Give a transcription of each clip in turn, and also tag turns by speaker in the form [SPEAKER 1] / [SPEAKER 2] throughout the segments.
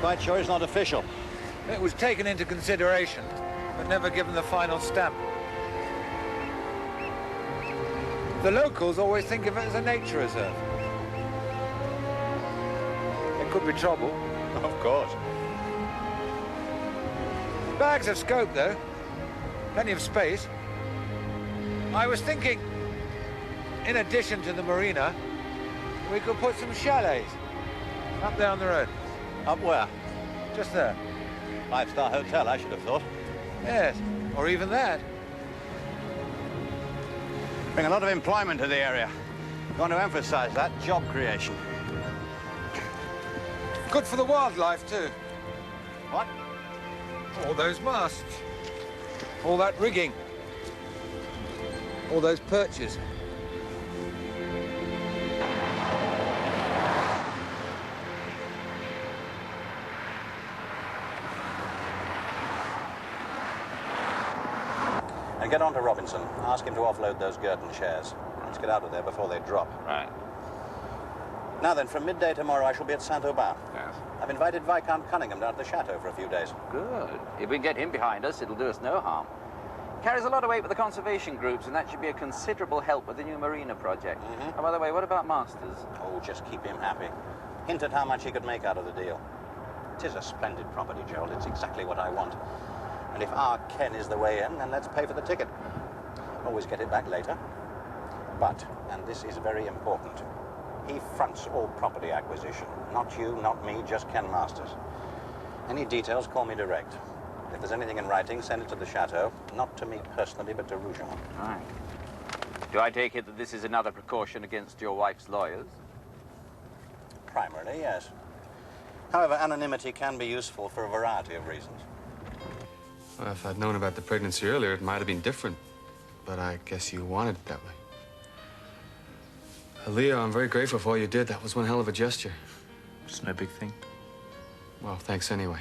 [SPEAKER 1] quite sure it's not official.
[SPEAKER 2] It was taken into consideration, but never given the final stamp. The locals always think of it as a nature reserve. There could be trouble.
[SPEAKER 1] Of course.
[SPEAKER 2] Bags of scope, though. Plenty of space. I was thinking, in addition to the marina, we could put some chalets up down the road.
[SPEAKER 1] Up where?
[SPEAKER 2] Just there.
[SPEAKER 1] Five-star hotel, I should have thought.
[SPEAKER 2] Yes, or even that.
[SPEAKER 1] Bring a lot of employment to the area. Going to emphasize that, job creation.
[SPEAKER 2] Good for the wildlife, too.
[SPEAKER 1] What?
[SPEAKER 2] All those masts. All that rigging. All those perches.
[SPEAKER 1] And get on to Robinson. Ask him to offload those Girton shares. Let's get out of there before they drop.
[SPEAKER 3] Right.
[SPEAKER 1] Now then, from midday tomorrow, I shall be at Saint-Aubin.
[SPEAKER 3] Yes.
[SPEAKER 1] I've invited Viscount Cunningham down to the chateau for a few days.
[SPEAKER 3] Good. If we can get him behind us, it'll do us no harm. Carries a lot of weight with the conservation groups, and that should be a considerable help with the new marina project. Oh, by the way, what about Masters?
[SPEAKER 1] Oh, just keep him happy. Hint at how much he could make out of the deal. It is a splendid property, Gerald. It's exactly what I want. And if our Ken is the way in, then let's pay for the ticket. Always get it back later. But, and this is very important, he fronts all property acquisition. Not you, not me, just Ken Masters. Any details, call me direct. If there's anything in writing, send it to the chateau. Not to me personally, but to Rougon.
[SPEAKER 3] Right. Do I take it that this is another precaution against your wife's lawyers?
[SPEAKER 1] Primarily, yes. However, anonymity can be useful for a variety of reasons.
[SPEAKER 4] Well, if I'd known about the pregnancy earlier, it might have been different. But I guess you wanted it that way. Leo, I'm very grateful for all you did. That was one hell of a gesture.
[SPEAKER 5] It's no big thing.
[SPEAKER 4] Well, thanks anyway.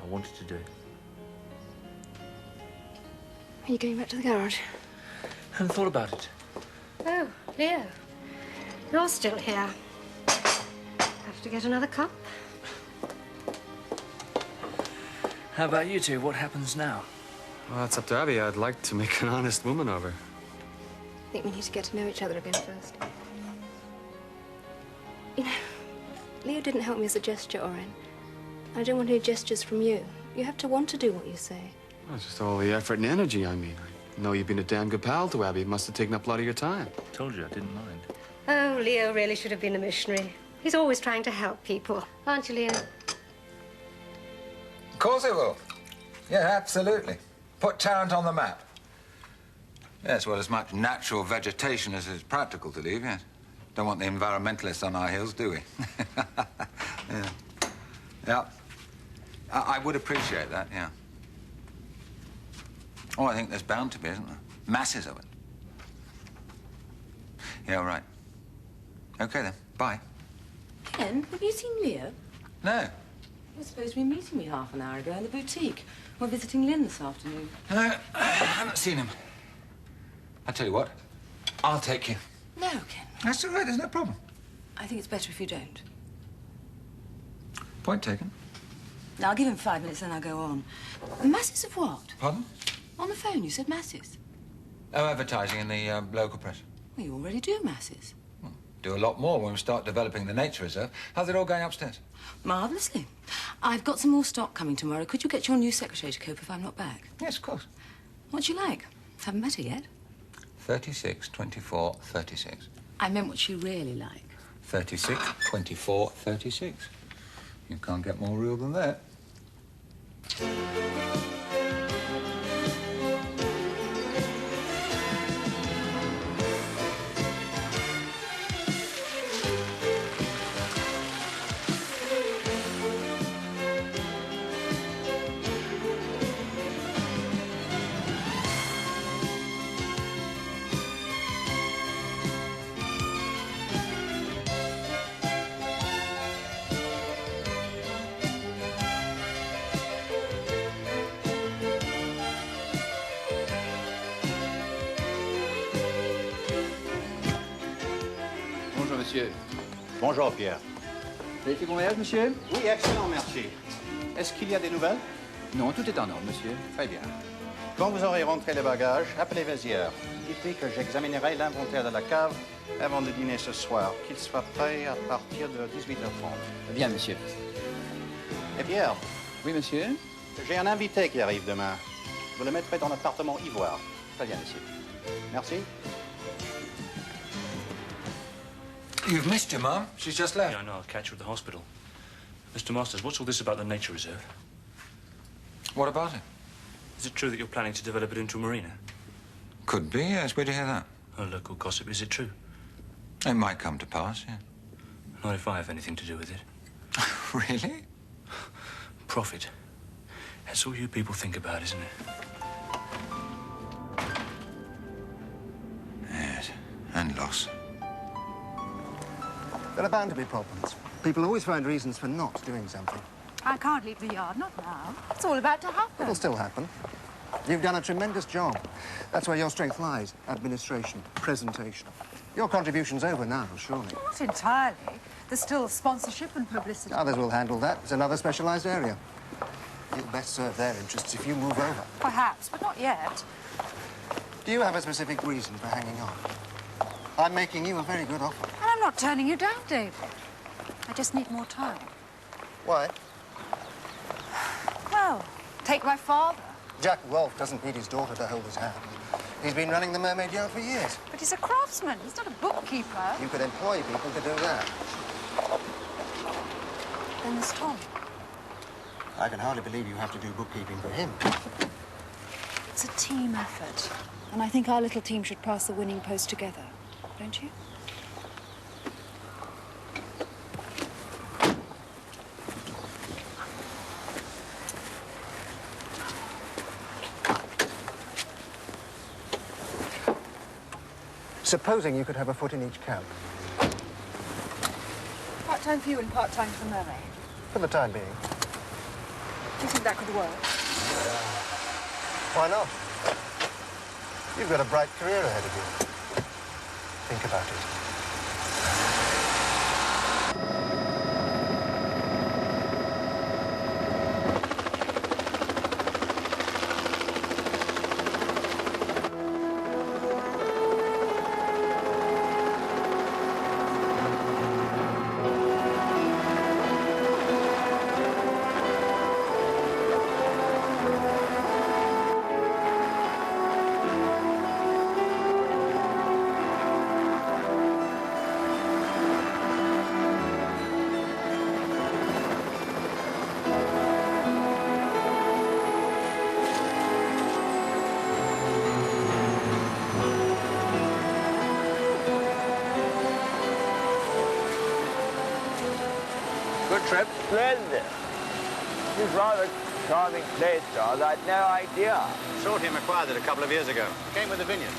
[SPEAKER 5] I wanted to do it.
[SPEAKER 6] Are you going back to the garage?
[SPEAKER 5] I hadn't thought about it.
[SPEAKER 6] Oh, Leo. You're still here. Have to get another cup?
[SPEAKER 5] How about you two? What happens now?
[SPEAKER 4] Well, that's up to Abby. I'd like to make an honest woman of her.
[SPEAKER 6] I think we need to get to know each other again first. You know, Leo didn't help me as a gesture, Oren. I don't want any gestures from you. You have to want to do what you say.
[SPEAKER 4] Well, it's just all the effort and energy, I mean. I know you've been a damn good pal to Abby. It must have taken up a lot of your time.
[SPEAKER 5] Told you I didn't mind.
[SPEAKER 6] Oh, Leo really should have been a missionary. He's always trying to help people. Aren't you, Leo?
[SPEAKER 2] Of course it will. Yeah, absolutely. Put Tarrant on the map.
[SPEAKER 7] Yes, well, as much natural vegetation as is practical to leave, yes. Don't want the environmentalists on our heels, do we? Yeah. Yeah. I would appreciate that, yeah. Oh, I think there's bound to be, isn't there? Masses of it. Yeah, right. Okay, then. Bye.
[SPEAKER 8] Ken, have you seen Leo?
[SPEAKER 7] No.
[SPEAKER 8] He was supposed to be meeting me half an hour ago in the boutique. We're visiting Lynn this afternoon.
[SPEAKER 7] No, I haven't seen him. I'll tell you what. I'll take you.
[SPEAKER 8] No, Ken.
[SPEAKER 7] That's all right. There's no problem.
[SPEAKER 8] I think it's better if you don't.
[SPEAKER 7] Point taken.
[SPEAKER 8] Now, I'll give him 5 minutes, then I'll go on. Masses of what?
[SPEAKER 7] Pardon?
[SPEAKER 8] On the phone, you said masses.
[SPEAKER 7] Oh, advertising in the local press.
[SPEAKER 8] Well, you already do masses.
[SPEAKER 7] Well, do a lot more when we start developing the nature reserve. How's it all going upstairs?
[SPEAKER 8] Marvellously. I've got some more stock coming tomorrow. Could you get your new secretary to cope if I'm not back?
[SPEAKER 7] Yes, of course.
[SPEAKER 8] What's you like? Haven't met her yet.
[SPEAKER 7] 36, 24, 36.
[SPEAKER 8] I meant what you really like.
[SPEAKER 7] 36, 24, 36. You can't get more real than that.
[SPEAKER 1] Bonjour, Pierre.
[SPEAKER 9] avez fait bon voyage, monsieur?
[SPEAKER 1] Oui, excellent, merci. Est-ce qu'il y a des nouvelles?
[SPEAKER 9] Non, tout est en ordre, monsieur.
[SPEAKER 1] Très bien. Quand vous aurez rentré les bagages, appelez Vézière. Dites-lui que j'examinerai l'inventaire de la cave avant de dîner ce soir, qu'il soit prêt à partir de 18h30.
[SPEAKER 9] Bien, monsieur.
[SPEAKER 1] Et Pierre,
[SPEAKER 9] Oui, monsieur?
[SPEAKER 1] j'ai un invité qui arrive demain. Vous le mettrez dans l'appartement Ivoire.
[SPEAKER 9] Très bien, monsieur.
[SPEAKER 1] Merci.
[SPEAKER 7] You've missed her, Mum. She's just left.
[SPEAKER 10] Yeah, I know. I'll catch her at the hospital. Mr. Masters, what's all this about the nature reserve?
[SPEAKER 7] What about it?
[SPEAKER 10] Is it true that you're planning to develop it into a marina?
[SPEAKER 7] Could be, yes. Where'd you hear that?
[SPEAKER 10] Oh, local gossip. Is it true?
[SPEAKER 7] It might come to pass, yeah.
[SPEAKER 10] Not if I have anything to do with it.
[SPEAKER 7] Really?
[SPEAKER 10] Profit. That's all you people think about, isn't it?
[SPEAKER 7] Yes, and loss.
[SPEAKER 11] There are bound to be problems. People always find reasons for not doing something.
[SPEAKER 12] I can't leave the yard, not now. It's all about to happen.
[SPEAKER 11] It'll still happen. You've done a tremendous job. That's where your strength lies. Administration, presentation. Your contribution's over now, surely.
[SPEAKER 12] Not entirely. There's still sponsorship and publicity.
[SPEAKER 11] Others will handle that. It's another specialised area. You'll best serve their interests if you move over.
[SPEAKER 12] Perhaps, but not yet.
[SPEAKER 11] Do you have a specific reason for hanging on? I'm making you a very good offer.
[SPEAKER 12] And I'm not turning you down, David. I just need more time.
[SPEAKER 11] Why?
[SPEAKER 12] Well, take my father.
[SPEAKER 11] Jack Rolfe doesn't need his daughter to hold his hand. He's been running the Mermaid Yard for years.
[SPEAKER 12] But he's a craftsman. He's not a bookkeeper.
[SPEAKER 11] You could employ people to do that.
[SPEAKER 12] Then there's Tom.
[SPEAKER 11] I can hardly believe you have to do bookkeeping for him.
[SPEAKER 12] It's a team effort. And I think our little team should pass the winning post together. Don't you?
[SPEAKER 11] Supposing you could have a foot in each camp.
[SPEAKER 12] Part-time for you and part-time for Mermaid.
[SPEAKER 11] For the time being.
[SPEAKER 12] Do you think that could work?
[SPEAKER 11] Why not? You've got a bright career ahead of you. Think about it.
[SPEAKER 2] Trip?
[SPEAKER 13] Splendid. He's rather charming place, Charles. I had no idea.
[SPEAKER 1] Shorty acquired it a couple of years ago. Came with the vineyard.